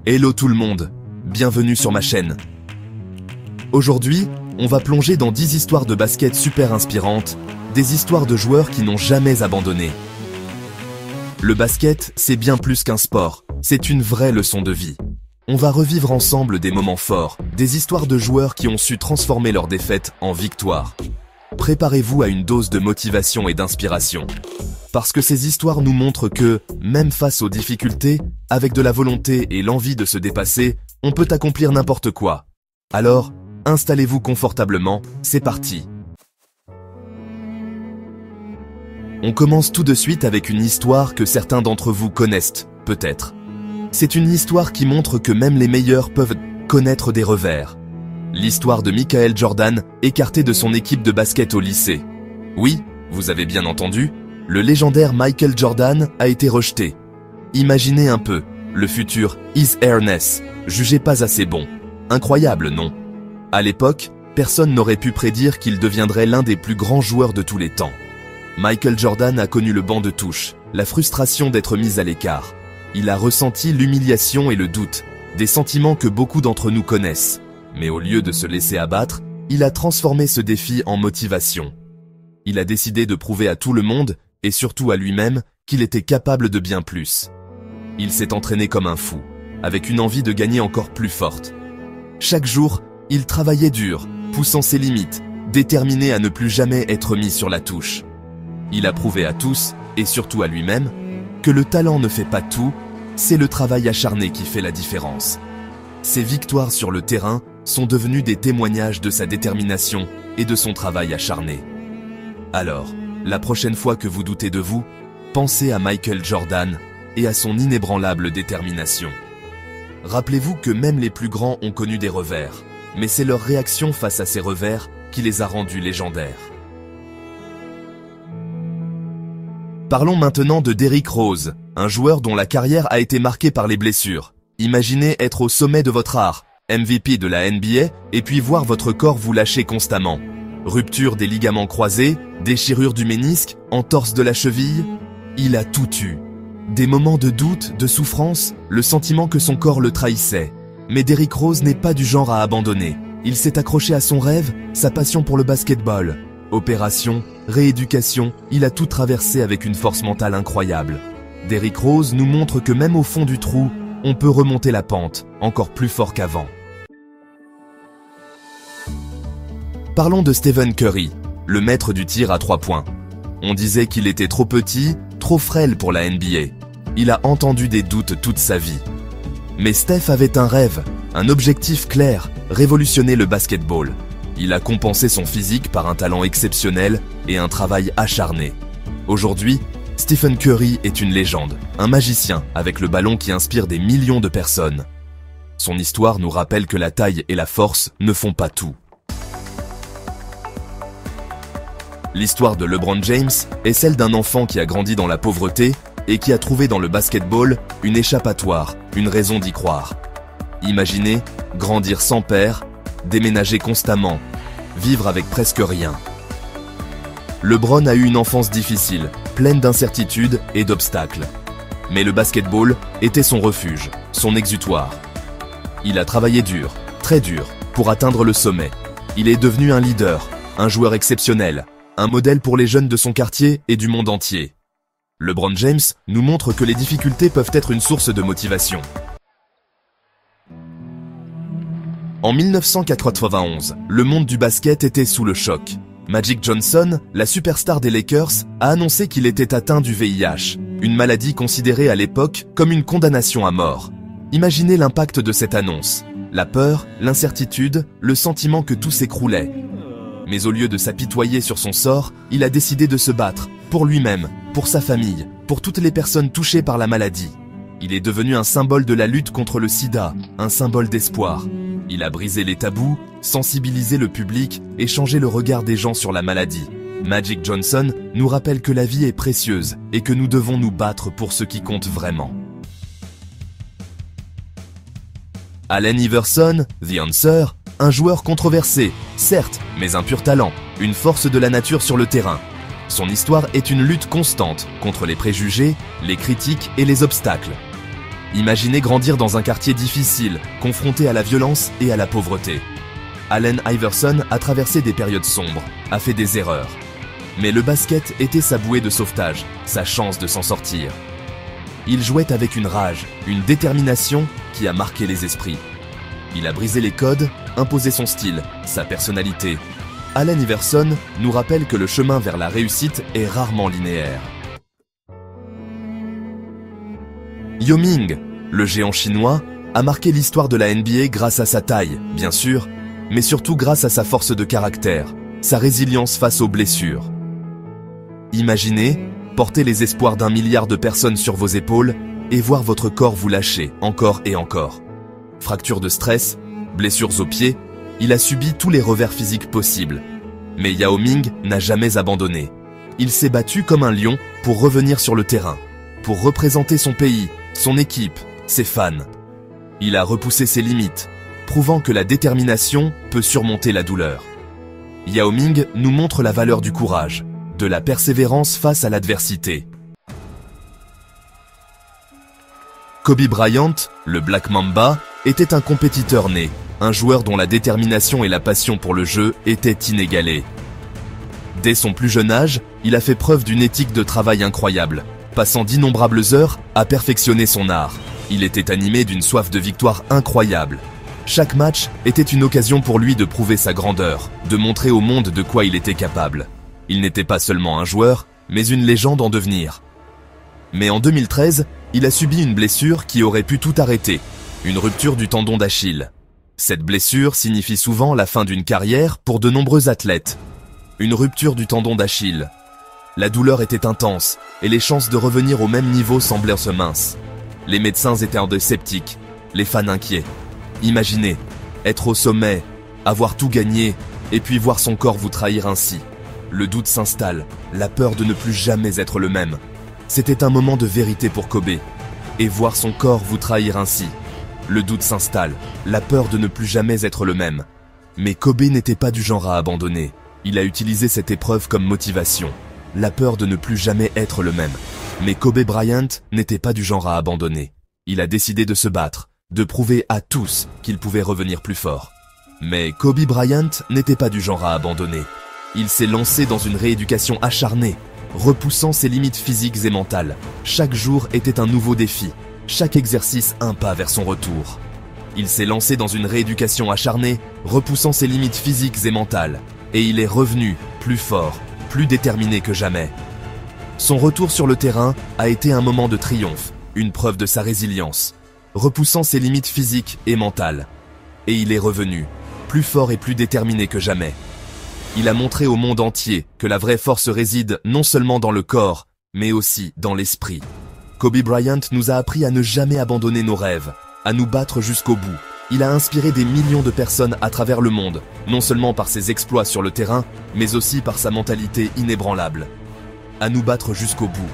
Hello tout le monde, bienvenue sur ma chaîne. Aujourd'hui, on va plonger dans 10 histoires de basket super inspirantes, des histoires de joueurs qui n'ont jamais abandonné. Le basket, c'est bien plus qu'un sport, c'est une vraie leçon de vie. On va revivre ensemble des moments forts, des histoires de joueurs qui ont su transformer leurs défaites en victoires. Préparez-vous à une dose de motivation et d'inspiration. Parce que ces histoires nous montrent que, même face aux difficultés, avec de la volonté et l'envie de se dépasser, on peut accomplir n'importe quoi. Alors, installez-vous confortablement, c'est parti. On commence tout de suite avec une histoire que certains d'entre vous connaissent, peut-être. C'est une histoire qui montre que même les meilleurs peuvent connaître des revers. L'histoire de Michael Jordan, écarté de son équipe de basket au lycée. Oui, vous avez bien entendu, le légendaire Michael Jordan a été rejeté. Imaginez un peu, le futur Is Ernest, jugé pas assez bon. Incroyable, non? À l'époque, personne n'aurait pu prédire qu'il deviendrait l'un des plus grands joueurs de tous les temps. Michael Jordan a connu le banc de touche, la frustration d'être mis à l'écart. Il a ressenti l'humiliation et le doute, des sentiments que beaucoup d'entre nous connaissent. Mais au lieu de se laisser abattre, il a transformé ce défi en motivation. Il a décidé de prouver à tout le monde, et surtout à lui-même, qu'il était capable de bien plus. Il s'est entraîné comme un fou, avec une envie de gagner encore plus forte. Chaque jour, il travaillait dur, poussant ses limites, déterminé à ne plus jamais être mis sur la touche. Il a prouvé à tous, et surtout à lui-même, que le talent ne fait pas tout, c'est le travail acharné qui fait la différence. Ses victoires sur le terrain sont devenues des témoignages de sa détermination et de son travail acharné. Alors, la prochaine fois que vous doutez de vous, pensez à Michael Jordan et à son inébranlable détermination. Rappelez-vous que même les plus grands ont connu des revers, mais c'est leur réaction face à ces revers qui les a rendus légendaires. Parlons maintenant de Derrick Rose, un joueur dont la carrière a été marquée par les blessures. Imaginez être au sommet de votre art, MVP de la NBA, et puis voir votre corps vous lâcher constamment. Rupture des ligaments croisés, déchirure du ménisque, entorse de la cheville, il a tout eu. Des moments de doute, de souffrance, le sentiment que son corps le trahissait. Mais Derrick Rose n'est pas du genre à abandonner. Il s'est accroché à son rêve, sa passion pour le basketball. Opération, rééducation, il a tout traversé avec une force mentale incroyable. Derrick Rose nous montre que même au fond du trou, on peut remonter la pente, encore plus fort qu'avant. Parlons de Stephen Curry, le maître du tir à 3 points. On disait qu'il était trop petit, trop frêle pour la NBA. Il a entendu des doutes toute sa vie. Mais Steph avait un rêve, un objectif clair, révolutionner le basketball. Il a compensé son physique par un talent exceptionnel et un travail acharné. Aujourd'hui, Stephen Curry est une légende, un magicien avec le ballon qui inspire des millions de personnes. Son histoire nous rappelle que la taille et la force ne font pas tout. L'histoire de LeBron James est celle d'un enfant qui a grandi dans la pauvreté et qui a trouvé dans le basketball une échappatoire, une raison d'y croire. Imaginez grandir sans père, déménager constamment, vivre avec presque rien. LeBron a eu une enfance difficile, pleine d'incertitudes et d'obstacles. Mais le basketball était son refuge, son exutoire. Il a travaillé dur, très dur, pour atteindre le sommet. Il est devenu un leader, un joueur exceptionnel, un modèle pour les jeunes de son quartier et du monde entier. LeBron James nous montre que les difficultés peuvent être une source de motivation. En 1991, le monde du basket était sous le choc. Magic Johnson, la superstar des Lakers, a annoncé qu'il était atteint du VIH, une maladie considérée à l'époque comme une condamnation à mort. Imaginez l'impact de cette annonce. La peur, l'incertitude, le sentiment que tout s'écroulait. Mais au lieu de s'apitoyer sur son sort, il a décidé de se battre, pour lui-même, pour sa famille, pour toutes les personnes touchées par la maladie. Il est devenu un symbole de la lutte contre le sida, un symbole d'espoir. Il a brisé les tabous, sensibilisé le public et changé le regard des gens sur la maladie. Magic Johnson nous rappelle que la vie est précieuse et que nous devons nous battre pour ce qui compte vraiment. Allen Iverson, The Answer, un joueur controversé, certes, mais un pur talent, une force de la nature sur le terrain. Son histoire est une lutte constante contre les préjugés, les critiques et les obstacles. Imaginez grandir dans un quartier difficile, confronté à la violence et à la pauvreté. Allen Iverson a traversé des périodes sombres, a fait des erreurs. Mais le basket était sa bouée de sauvetage, sa chance de s'en sortir. Il jouait avec une rage, une détermination qui a marqué les esprits. Il a brisé les codes, imposé son style, sa personnalité. Allen Iverson nous rappelle que le chemin vers la réussite est rarement linéaire. Yao Ming, le géant chinois, a marqué l'histoire de la NBA grâce à sa taille, bien sûr, mais surtout grâce à sa force de caractère, sa résilience face aux blessures. Imaginez, porter les espoirs d'1 milliard de personnes sur vos épaules et voir votre corps vous lâcher encore et encore. Fractures de stress, blessures aux pieds, il a subi tous les revers physiques possibles. Mais Yao Ming n'a jamais abandonné. Il s'est battu comme un lion pour revenir sur le terrain, pour représenter son pays, son équipe, ses fans. Il a repoussé ses limites, prouvant que la détermination peut surmonter la douleur. Yao Ming nous montre la valeur du courage, de la persévérance face à l'adversité. Kobe Bryant, le Black Mamba, était un compétiteur né, un joueur dont la détermination et la passion pour le jeu étaient inégalées. Dès son plus jeune âge, il a fait preuve d'une éthique de travail incroyable, passant d'innombrables heures à perfectionner son art. Il était animé d'une soif de victoire incroyable. Chaque match était une occasion pour lui de prouver sa grandeur, de montrer au monde de quoi il était capable. Il n'était pas seulement un joueur, mais une légende en devenir. Mais en 2013, il a subi une blessure qui aurait pu tout arrêter, une rupture du tendon d'Achille. Cette blessure signifie souvent la fin d'une carrière pour de nombreux athlètes. Une rupture du tendon d'Achille. La douleur était intense et les chances de revenir au même niveau semblaient minces. Les médecins étaient en sceptiques, les fans inquiets. Imaginez, être au sommet, avoir tout gagné et puis voir son corps vous trahir ainsi. Le doute s'installe, la peur de ne plus jamais être le même. C'était un moment de vérité pour Kobe. Et voir son corps vous trahir ainsi. Le doute s'installe, la peur de ne plus jamais être le même. Mais Kobe n'était pas du genre à abandonner. Il a utilisé cette épreuve comme motivation. La peur de ne plus jamais être le même. Mais Kobe Bryant n'était pas du genre à abandonner. Il a décidé de se battre, de prouver à tous qu'il pouvait revenir plus fort. Mais Kobe Bryant n'était pas du genre à abandonner. Il s'est lancé dans une rééducation acharnée, repoussant ses limites physiques et mentales. Chaque jour était un nouveau défi, chaque exercice un pas vers son retour. Il s'est lancé dans une rééducation acharnée, repoussant ses limites physiques et mentales. Et il est revenu, plus fort, plus déterminé que jamais. Son retour sur le terrain a été un moment de triomphe, une preuve de sa résilience, repoussant ses limites physiques et mentales. Et il est revenu, plus fort et plus déterminé que jamais. Il a montré au monde entier que la vraie force réside non seulement dans le corps, mais aussi dans l'esprit. Kobe Bryant nous a appris à ne jamais abandonner nos rêves, à nous battre jusqu'au bout. Il a inspiré des millions de personnes à travers le monde, non seulement par ses exploits sur le terrain, mais aussi par sa mentalité inébranlable. À nous battre jusqu'au bout.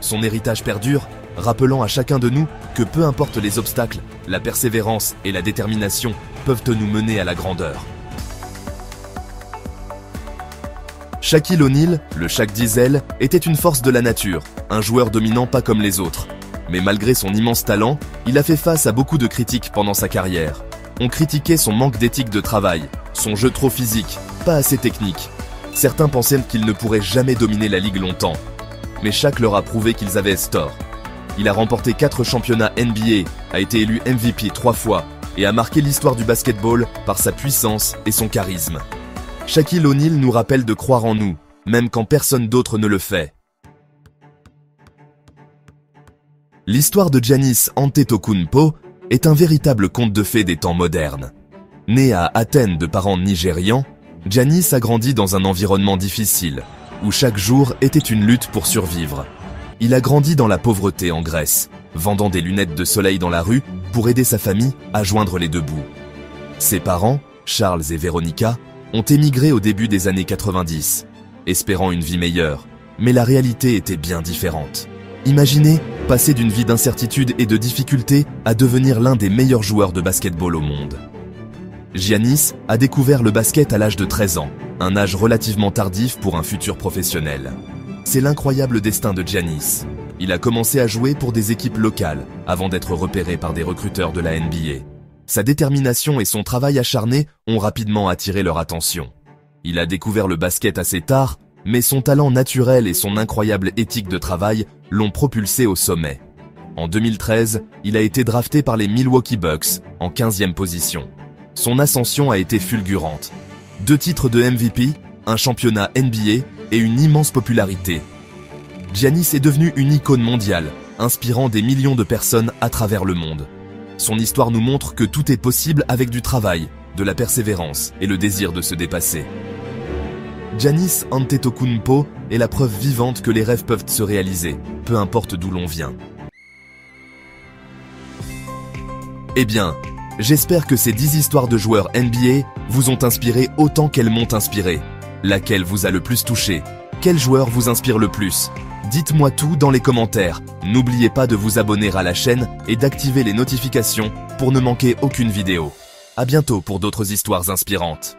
Son héritage perdure, rappelant à chacun de nous que peu importe les obstacles, la persévérance et la détermination peuvent nous mener à la grandeur. Shaquille O'Neal, le Shaq Diesel, était une force de la nature, un joueur dominant pas comme les autres. Mais malgré son immense talent, il a fait face à beaucoup de critiques pendant sa carrière. On critiquait son manque d'éthique de travail, son jeu trop physique, pas assez technique. Certains pensaient qu'il ne pourrait jamais dominer la ligue longtemps. Mais Shaq leur a prouvé qu'ils avaient tort. Il a remporté 4 championnats NBA, a été élu MVP 3 fois et a marqué l'histoire du basketball par sa puissance et son charisme. Shaquille O'Neal nous rappelle de croire en nous, même quand personne d'autre ne le fait. L'histoire de Giannis Antetokounmpo est un véritable conte de fées des temps modernes. Né à Athènes de parents nigérians, Giannis a grandi dans un environnement difficile, où chaque jour était une lutte pour survivre. Il a grandi dans la pauvreté en Grèce, vendant des lunettes de soleil dans la rue pour aider sa famille à joindre les deux bouts. Ses parents, Charles et Véronica, ont émigré au début des années 90, espérant une vie meilleure, mais la réalité était bien différente. Imaginez passer d'une vie d'incertitude et de difficulté à devenir l'un des meilleurs joueurs de basketball au monde. Giannis a découvert le basket à l'âge de 13 ans, un âge relativement tardif pour un futur professionnel. C'est l'incroyable destin de Giannis. Il a commencé à jouer pour des équipes locales avant d'être repéré par des recruteurs de la NBA. Sa détermination et son travail acharné ont rapidement attiré leur attention. Il a découvert le basket assez tard, mais son talent naturel et son incroyable éthique de travail l'ont propulsé au sommet. En 2013, il a été drafté par les Milwaukee Bucks en 15e position. Son ascension a été fulgurante. 2 titres de MVP, un championnat NBA et une immense popularité. Giannis est devenu une icône mondiale, inspirant des millions de personnes à travers le monde. Son histoire nous montre que tout est possible avec du travail, de la persévérance et le désir de se dépasser. Giannis Antetokounmpo est la preuve vivante que les rêves peuvent se réaliser, peu importe d'où l'on vient. Eh bien, j'espère que ces 10 histoires de joueurs NBA vous ont inspiré autant qu'elles m'ont inspiré. Laquelle vous a le plus touché? Quel joueur vous inspire le plus? Dites-moi tout dans les commentaires. N'oubliez pas de vous abonner à la chaîne et d'activer les notifications pour ne manquer aucune vidéo. À bientôt pour d'autres histoires inspirantes.